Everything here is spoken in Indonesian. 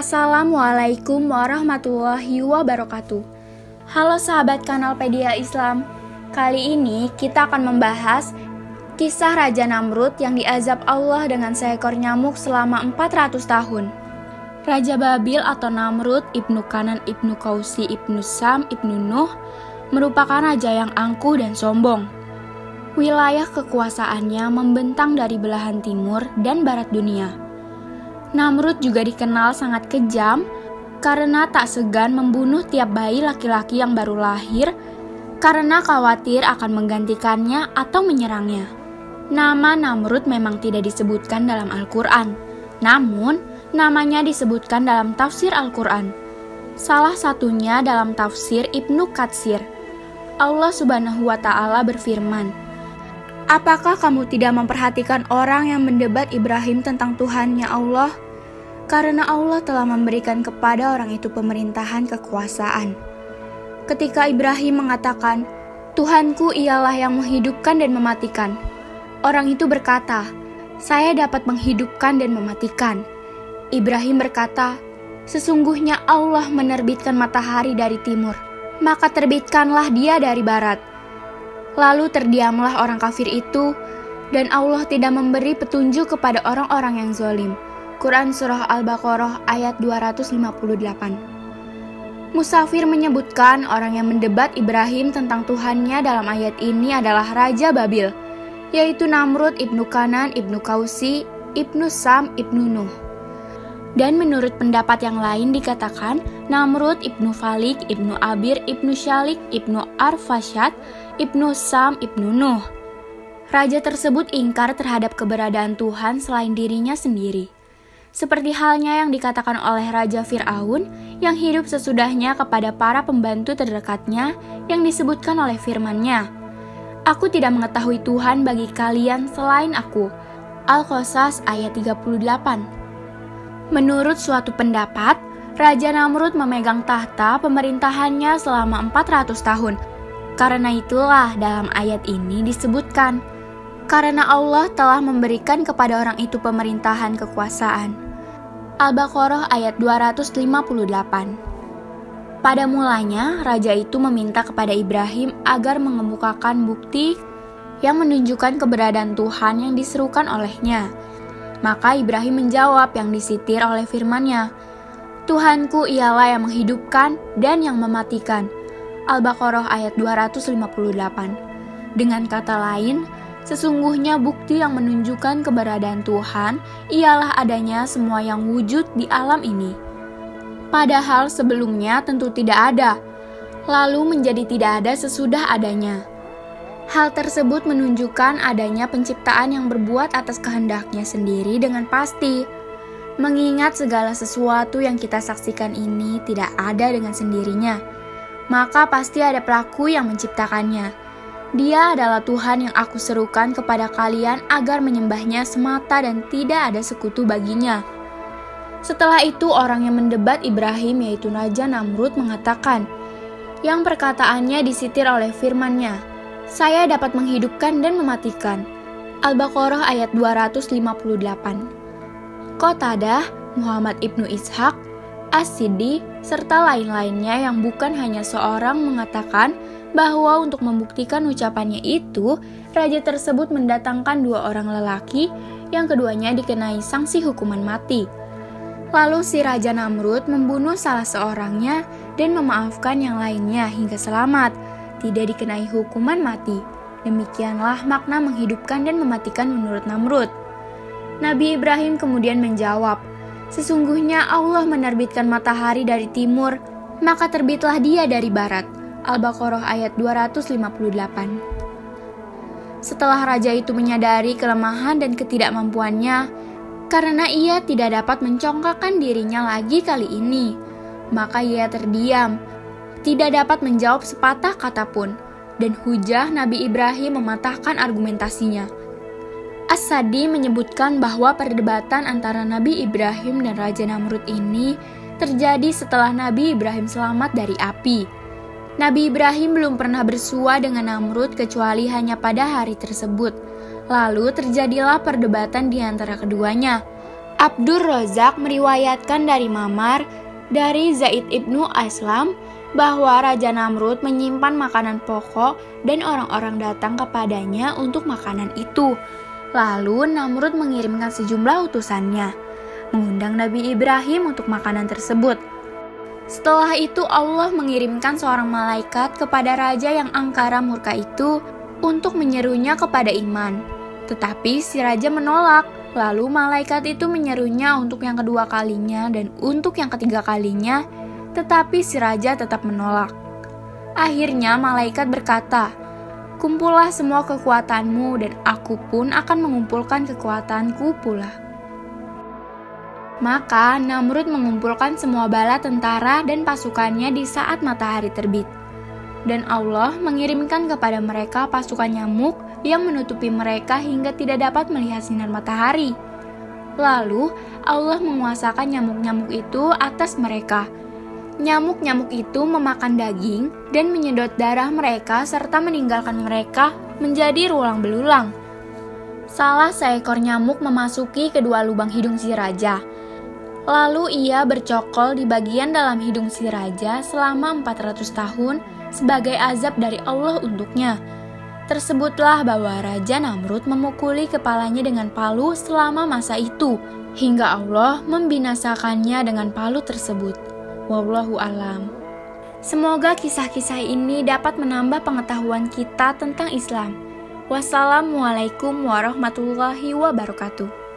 Assalamualaikum warahmatullahi wabarakatuh. Halo sahabat kanal Pedia Islam. Kali ini kita akan membahas kisah Raja Namrud yang diazab Allah dengan seekor nyamuk selama 400 tahun. Raja Babil atau Namrud ibnu Kanan ibnu Kausi ibnu Sam ibnu Nuh merupakan raja yang angkuh dan sombong. Wilayah kekuasaannya membentang dari belahan timur dan barat dunia. Namrud juga dikenal sangat kejam karena tak segan membunuh tiap bayi laki-laki yang baru lahir karena khawatir akan menggantikannya atau menyerangnya. Nama Namrud memang tidak disebutkan dalam Al-Quran, namun namanya disebutkan dalam tafsir Al-Quran. Salah satunya dalam tafsir Ibnu Katsir. Allah Subhanahu wa Ta'ala berfirman, "Apakah kamu tidak memperhatikan orang yang mendebat Ibrahim tentang Tuhannya Allah? Karena Allah telah memberikan kepada orang itu pemerintahan kekuasaan." Ketika Ibrahim mengatakan, "Tuhanku ialah yang menghidupkan dan mematikan," orang itu berkata, "Saya dapat menghidupkan dan mematikan." Ibrahim berkata, "Sesungguhnya Allah menerbitkan matahari dari timur, maka terbitkanlah dia dari barat." Lalu terdiamlah orang kafir itu, dan Allah tidak memberi petunjuk kepada orang-orang yang zalim. Quran Surah Al-Baqarah ayat 258. Musafir menyebutkan orang yang mendebat Ibrahim tentang Tuhannya dalam ayat ini adalah Raja Babil, yaitu Namrud ibnu Kanan ibnu Kausi ibnu Sam ibnu Nuh. Dan menurut pendapat yang lain dikatakan Namrud ibnu Falik ibnu Abir ibnu Syalik ibnu Arfasyad ibnu Sam ibnu Nuh. Raja tersebut ingkar terhadap keberadaan Tuhan selain dirinya sendiri. Seperti halnya yang dikatakan oleh Raja Fir'aun yang hidup sesudahnya kepada para pembantu terdekatnya yang disebutkan oleh firman-Nya, "Aku tidak mengetahui Tuhan bagi kalian selain aku." Al-Qasas ayat 38. Menurut suatu pendapat, Raja Namrud memegang tahta pemerintahannya selama 400 tahun. Karena itulah dalam ayat ini disebutkan, karena Allah telah memberikan kepada orang itu pemerintahan kekuasaan. Al-Baqarah ayat 258. Pada mulanya, raja itu meminta kepada Ibrahim agar mengemukakan bukti yang menunjukkan keberadaan Tuhan yang diserukan olehnya. Maka Ibrahim menjawab yang disitir oleh firman-Nya, "Tuhanku ialah yang menghidupkan dan yang mematikan." Al-Baqarah ayat 258. Dengan kata lain, sesungguhnya bukti yang menunjukkan keberadaan Tuhan ialah adanya semua yang wujud di alam ini. Padahal sebelumnya tentu tidak ada, lalu menjadi tidak ada sesudah adanya. Hal tersebut menunjukkan adanya penciptaan yang berbuat atas kehendaknya sendiri dengan pasti. Mengingat segala sesuatu yang kita saksikan ini tidak ada dengan sendirinya, maka pasti ada pelaku yang menciptakannya. Dia adalah Tuhan yang aku serukan kepada kalian agar menyembahnya semata dan tidak ada sekutu baginya. Setelah itu orang yang mendebat Ibrahim yaitu Raja Namrud mengatakan, yang perkataannya disitir oleh firman-Nya, "Saya dapat menghidupkan dan mematikan." Al-Baqarah ayat 258. Qatadah, Muhammad ibnu Ishaq, As-Siddi, serta lain-lainnya yang bukan hanya seorang mengatakan bahwa untuk membuktikan ucapannya itu, raja tersebut mendatangkan dua orang lelaki yang keduanya dikenai sanksi hukuman mati. Lalu si Raja Namrud membunuh salah seorangnya dan memaafkan yang lainnya hingga selamat, tidak dikenai hukuman mati. Demikianlah makna menghidupkan dan mematikan menurut Namrud. Nabi Ibrahim kemudian menjawab, "Sesungguhnya Allah menerbitkan matahari dari timur, maka terbitlah dia dari barat." Al-Baqarah ayat 258. Setelah raja itu menyadari kelemahan dan ketidakmampuannya, karena ia tidak dapat mencongkakkan dirinya lagi kali ini, maka ia terdiam, tidak dapat menjawab sepatah kata pun, dan hujah Nabi Ibrahim mematahkan argumentasinya. As-Sadi menyebutkan bahwa perdebatan antara Nabi Ibrahim dan Raja Namrud ini terjadi setelah Nabi Ibrahim selamat dari api. Nabi Ibrahim belum pernah bersua dengan Namrud kecuali hanya pada hari tersebut. Lalu terjadilah perdebatan di antara keduanya. Abdur Razak meriwayatkan dari Ma'mar dari Zaid ibnu Aslam bahwa Raja Namrud menyimpan makanan pokok dan orang-orang datang kepadanya untuk makanan itu. Lalu Namrud mengirimkan sejumlah utusannya, mengundang Nabi Ibrahim untuk makanan tersebut. Setelah itu Allah mengirimkan seorang malaikat kepada raja yang angkara murka itu untuk menyerunya kepada iman. Tetapi si raja menolak. Lalu malaikat itu menyerunya untuk yang kedua kalinya dan untuk yang ketiga kalinya, tetapi si raja tetap menolak. Akhirnya malaikat berkata, "Kumpullah semua kekuatanmu dan aku pun akan mengumpulkan kekuatanku pula." Maka Namrud mengumpulkan semua bala tentara dan pasukannya di saat matahari terbit. Dan Allah mengirimkan kepada mereka pasukan nyamuk yang menutupi mereka hingga tidak dapat melihat sinar matahari. Lalu Allah menguasakan nyamuk-nyamuk itu atas mereka. Nyamuk-nyamuk itu memakan daging dan menyedot darah mereka serta meninggalkan mereka menjadi berulang belulang. Salah seekor nyamuk memasuki kedua lubang hidung si raja. Lalu ia bercokol di bagian dalam hidung si raja selama 400 tahun sebagai azab dari Allah untuknya. Tersebutlah bahwa Raja Namrud memukuli kepalanya dengan palu selama masa itu, hingga Allah membinasakannya dengan palu tersebut. Wallahu alam. Semoga kisah-kisah ini dapat menambah pengetahuan kita tentang Islam. Wassalamualaikum warahmatullahi wabarakatuh.